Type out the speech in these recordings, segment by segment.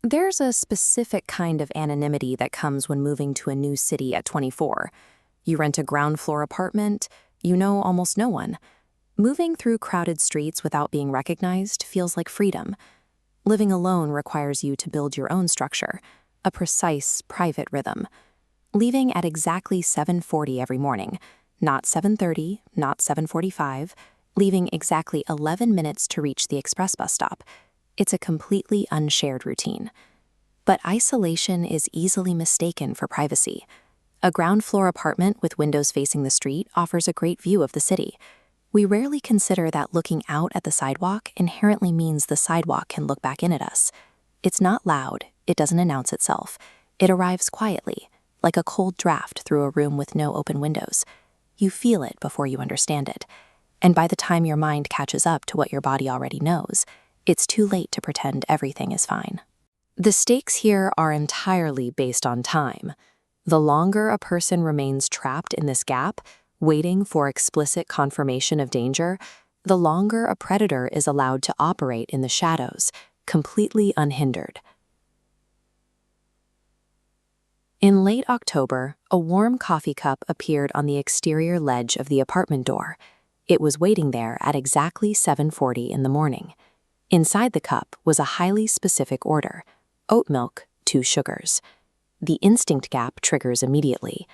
There's a specific kind of anonymity that comes when moving to a new city at 24. You rent a ground floor apartment, you know almost no one. Moving through crowded streets without being recognized feels like freedom. Living alone requires you to build your own structure, a precise, private rhythm. Leaving at exactly 7:40 every morning, not 7:30, not 7:45, leaving exactly 11 minutes to reach the express bus stop. It's a completely unshared routine. But isolation is easily mistaken for privacy. A ground floor apartment with windows facing the street offers a great view of the city. We rarely consider that looking out at the sidewalk inherently means the sidewalk can look back in at us. It's not loud, it doesn't announce itself. It arrives quietly, like a cold draft through a room with no open windows. You feel it before you understand it. And by the time your mind catches up to what your body already knows, it's too late to pretend everything is fine. The stakes here are entirely based on time. The longer a person remains trapped in this gap, waiting for explicit confirmation of danger, the longer a predator is allowed to operate in the shadows, completely unhindered. In late October, a warm coffee cup appeared on the exterior ledge of the apartment door. It was waiting there at exactly 7:40 in the morning. Inside the cup was a highly specific order: oat milk, 2 sugars. The instinct gap triggers immediately.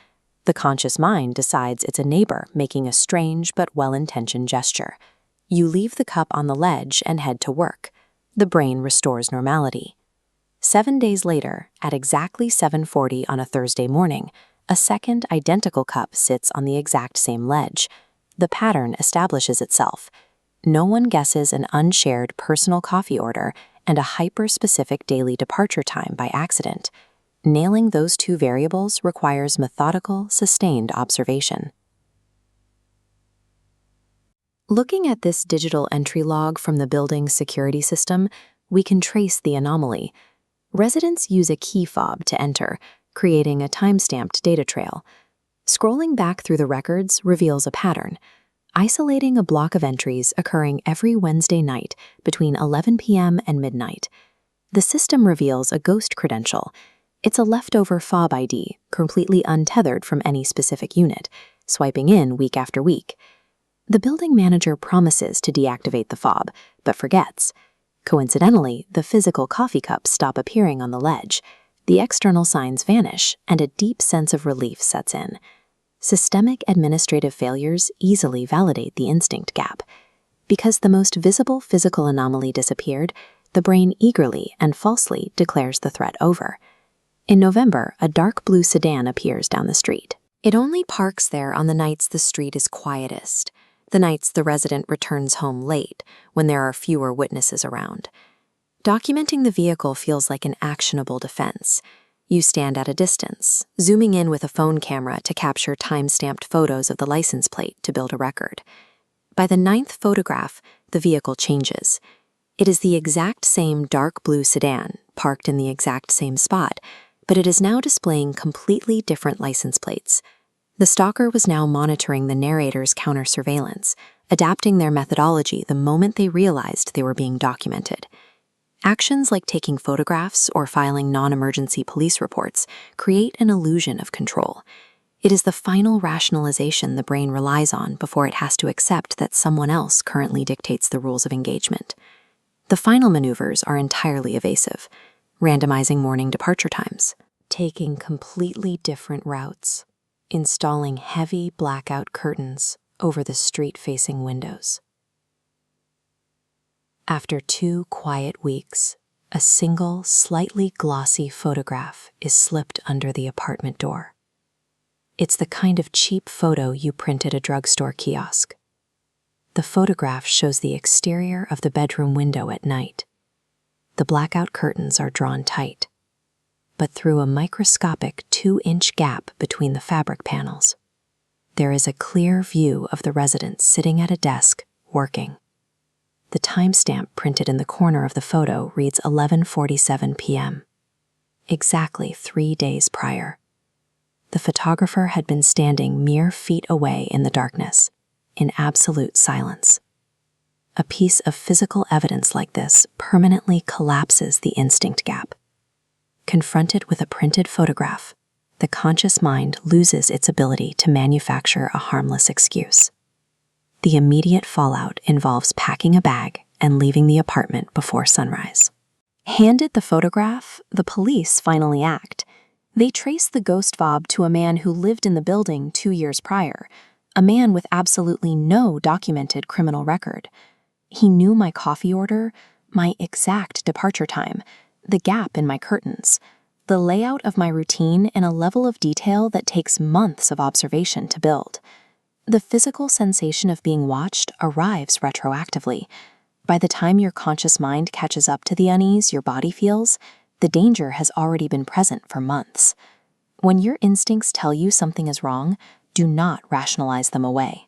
The conscious mind decides it's a neighbor making a strange but well-intentioned gesture. You leave the cup on the ledge and head to work. The brain restores normality. 7 days later, at exactly 7:40 on a Thursday morning, a second identical cup sits on the exact same ledge. The pattern establishes itself. No one guesses an unshared personal coffee order and a hyper-specific daily departure time by accident. Nailing those 2 variables requires methodical, sustained observation. Looking at this digital entry log from the building's security system, we can trace the anomaly. Residents use a key fob to enter, creating a time-stamped data trail. Scrolling back through the records reveals a pattern, isolating a block of entries occurring every Wednesday night between 11 p.m. and midnight. The system reveals a ghost credential. It's a leftover fob ID, completely untethered from any specific unit, swiping in week after week. The building manager promises to deactivate the fob, but forgets. Coincidentally, the physical coffee cups stop appearing on the ledge. The external signs vanish, and a deep sense of relief sets in. Systemic administrative failures easily validate the instinct gap. Because the most visible physical anomaly disappeared, the brain eagerly and falsely declares the threat over. In November, a dark blue sedan appears down the street. It only parks there on the nights the street is quietest, the nights the resident returns home late, when there are fewer witnesses around. Documenting the vehicle feels like an actionable defense. You stand at a distance, zooming in with a phone camera to capture time-stamped photos of the license plate to build a record. By the 9th photograph, the vehicle changes. It is the exact same dark blue sedan, parked in the exact same spot, but it is now displaying completely different license plates. The stalker was now monitoring the narrator's counter-surveillance, adapting their methodology the moment they realized they were being documented. Actions like taking photographs or filing non-emergency police reports create an illusion of control. It is the final rationalization the brain relies on before it has to accept that someone else currently dictates the rules of engagement. The final maneuvers are entirely evasive, randomizing morning departure times, taking completely different routes, installing heavy blackout curtains over the street-facing windows. After 2 quiet weeks, a single, slightly glossy photograph is slipped under the apartment door. It's the kind of cheap photo you print at a drugstore kiosk. The photograph shows the exterior of the bedroom window at night. The blackout curtains are drawn tight, but through a microscopic 2-inch gap between the fabric panels, there is a clear view of the resident sitting at a desk, working. The timestamp printed in the corner of the photo reads 11:47 p.m., exactly 3 days prior. The photographer had been standing mere feet away in the darkness, in absolute silence. A piece of physical evidence like this permanently collapses the instinct gap. Confronted with a printed photograph, the conscious mind loses its ability to manufacture a harmless excuse. The immediate fallout involves packing a bag and leaving the apartment before sunrise. Handed the photograph, the police finally act. They trace the ghost fob to a man who lived in the building 2 years prior, a man with absolutely no documented criminal record. He knew my coffee order, my exact departure time, the gap in my curtains, the layout of my routine in a level of detail that takes months of observation to build. The physical sensation of being watched arrives retroactively. By the time your conscious mind catches up to the unease your body feels, the danger has already been present for months. When your instincts tell you something is wrong, do not rationalize them away.